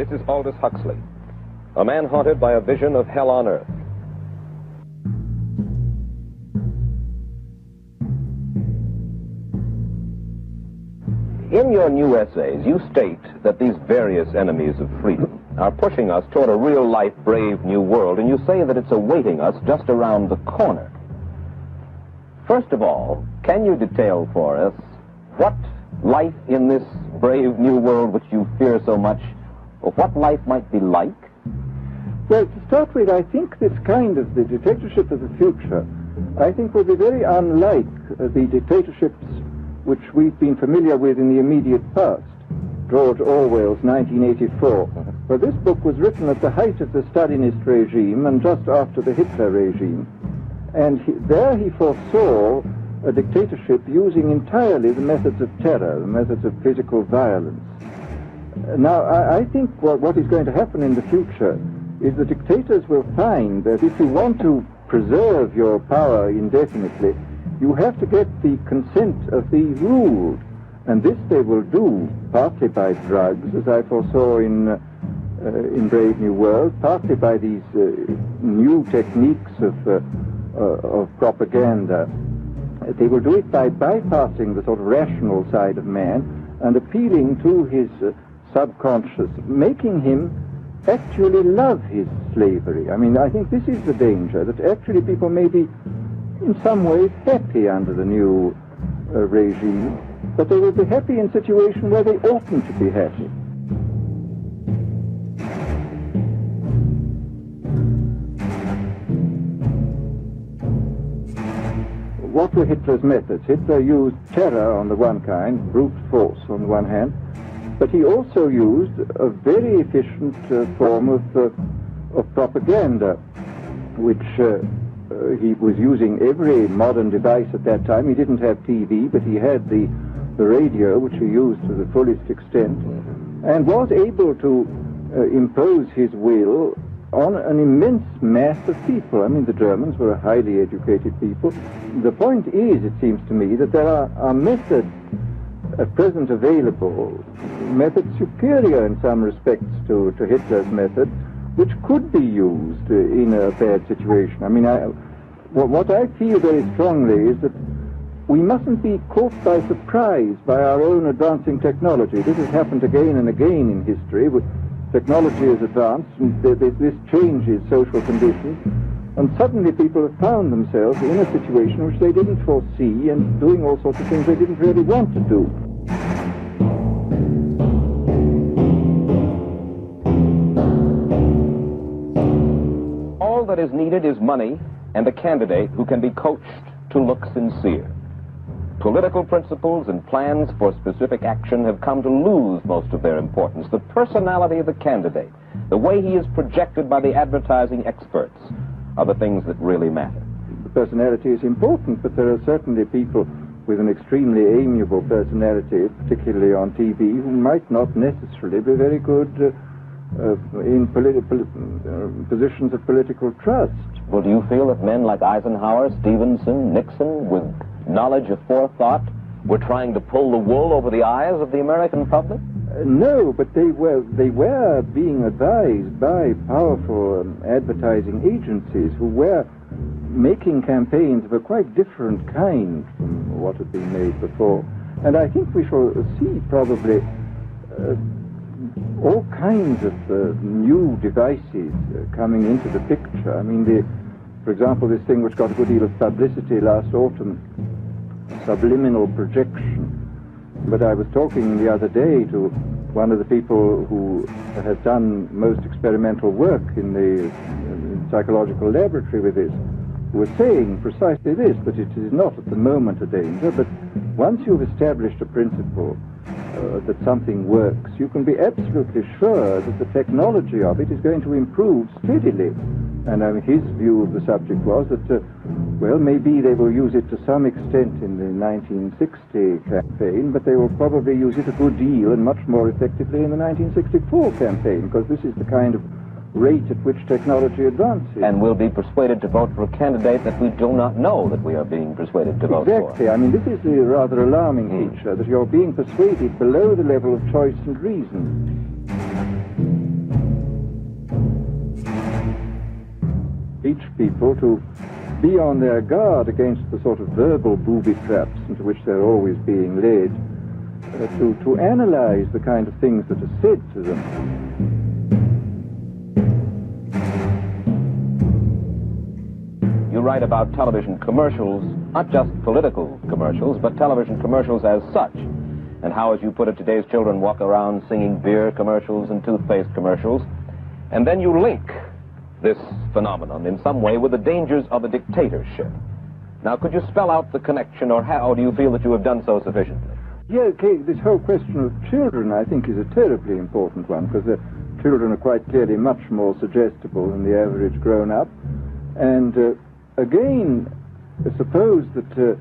This is Aldous Huxley, a man haunted by a vision of hell on earth. In your new essays, you state that these various enemies of freedom are pushing us toward a real-life, brave new world, and you say that it's awaiting us just around the corner. First of all, can you detail for us what life in this brave new world which you fear so much, or what life might be like? Well, to start with, I think this kind of the dictatorship of the future, I think will be very unlike the dictatorships which we've been familiar with in the immediate past. George Orwell's 1984. Well, this book was written at the height of the Stalinist regime and just after the Hitler regime. And there he foresaw a dictatorship using entirely the methods of terror, the methods of physical violence. Now, I think what is going to happen in the future is the dictators will find that if you want to preserve your power indefinitely, you have to get the consent of the ruled. And this they will do partly by drugs, as I foresaw in Brave New World, partly by these new techniques of propaganda. They will do it by bypassing the sort of rational side of man and appealing to his subconscious, making him actually love his slavery. I mean, I think this is the danger, that actually people may be in some ways happy under the new regime, but they will be happy in a situation where they oughtn't to be happy. What were Hitler's methods? Hitler used terror on the one kind, brute force on the one hand, but he also used a very efficient form of propaganda, which he was using every modern device at that time. He didn't have TV, but he had the radio, which he used to the fullest extent, and was able to impose his will on an immense mass of people. I mean, the Germans were a highly educated people. The point is, it seems to me, that there are methods at present available, methods superior in some respects to Hitler's method, which could be used in a bad situation. I mean, what I feel very strongly is that we mustn't be caught by surprise by our own advancing technology. This has happened again and again in history. Technology has advanced, and this changes social conditions, and suddenly people have found themselves in a situation which they didn't foresee and doing all sorts of things they didn't really want to do. All that is needed is money and a candidate who can be coached to look sincere. Political principles and plans for specific action have come to lose most of their importance. The personality of the candidate, the way he is projected by the advertising experts, are the things that really matter. The personality is important, but there are certainly people with an extremely amiable personality, particularly on TV, who might not necessarily be very good in positions of political trust. Well, do you feel that men like Eisenhower, Stevenson, Nixon, with knowledge of forethought, were trying to pull the wool over the eyes of the American public? No, but they were being advised by powerful advertising agencies who were making campaigns of a quite different kind from what had been made before. And I think we shall see probably all kinds of new devices coming into the picture. I mean, for example, this thing which got a good deal of publicity last autumn, subliminal projection. But I was talking the other day to one of the people who has done most experimental work in the psychological laboratory with this, who was saying precisely this, that it is not at the moment a danger, but once you've established a principle that something works, you can be absolutely sure that the technology of it is going to improve steadily. And his view of the subject was that, well, maybe they will use it to some extent in the 1960 campaign, but they will probably use it a good deal and much more effectively in the 1964 campaign, because this is the kind of rate at which technology advances. And we'll be persuaded to vote for a candidate that we do not know that we are being persuaded to vote for. Exactly. I mean, this is the rather alarming feature, that you're being persuaded below the level of choice and reason. teach people to be on their guard against the sort of verbal booby traps into which they're always being led, to analyze the kind of things that are said to them. You write about television commercials, not just political commercials, but television commercials as such, and how, as you put it, today's children walk around singing beer commercials and toothpaste commercials, and then you link this phenomenon in some way with the dangers of a dictatorship. Now, could you spell out the connection, or how do you feel that you have done so sufficiently? Yeah, okay, this whole question of children, I think, is a terribly important one, because the children are quite clearly much more suggestible than the average grown-up. And again, suppose that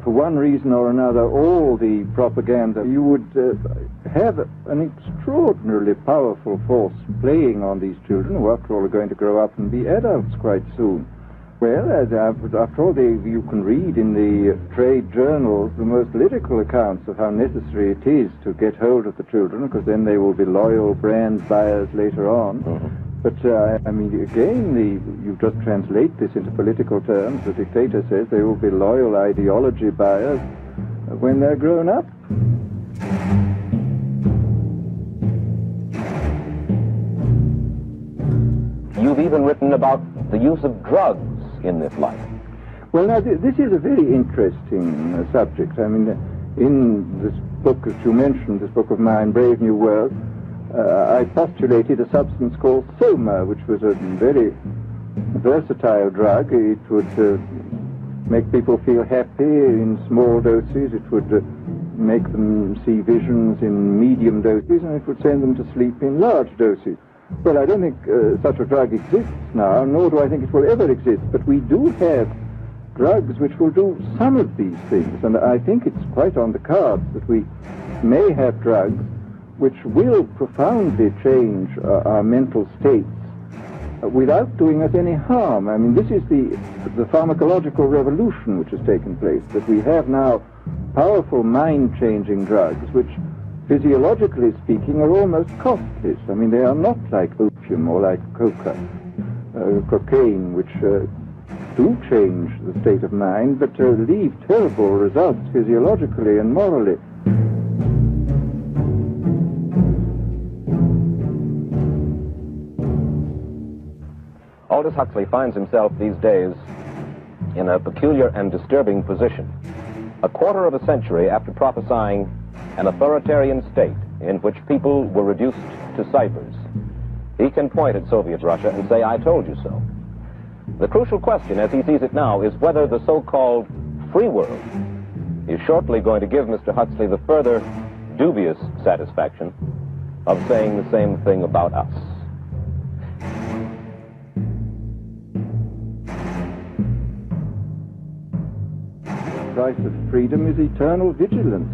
for one reason or another, all the propaganda, you would have an extraordinarily powerful force playing on these children, who after all are going to grow up and be adults quite soon. Well, after all, you can read in the trade journals the most lyrical accounts of how necessary it is to get hold of the children, because then they will be loyal brand buyers later on. Mm-hmm. But, I mean, again, you just translate this into political terms. The dictator says they will be loyal ideology buyers when they're grown up. You've even written about the use of drugs in this life. Well, now, this is a very interesting subject. I mean, in this book, as you mentioned, this book of mine, Brave New World, I postulated a substance called soma, which was a very versatile drug. It would make people feel happy in small doses. It would make them see visions in medium doses, and it would send them to sleep in large doses. Well, I don't think such a drug exists now, nor do I think it will ever exist, but we do have drugs which will do some of these things, and I think it's quite on the cards that we may have drugs which will profoundly change our mental states without doing us any harm. I mean, this is the pharmacological revolution which has taken place, that we have now powerful mind-changing drugs which, physiologically speaking, are almost costless. I mean, they are not like opium or like cocaine, which do change the state of mind, but leave terrible results physiologically and morally. Aldous Huxley finds himself these days in a peculiar and disturbing position. A quarter of a century after prophesying an authoritarian state in which people were reduced to ciphers, he can point at Soviet Russia and say, "I told you so." The crucial question, as he sees it now, is whether the so-called free world is shortly going to give Mr. Huxley the further dubious satisfaction of saying the same thing about us. The price of freedom is eternal vigilance.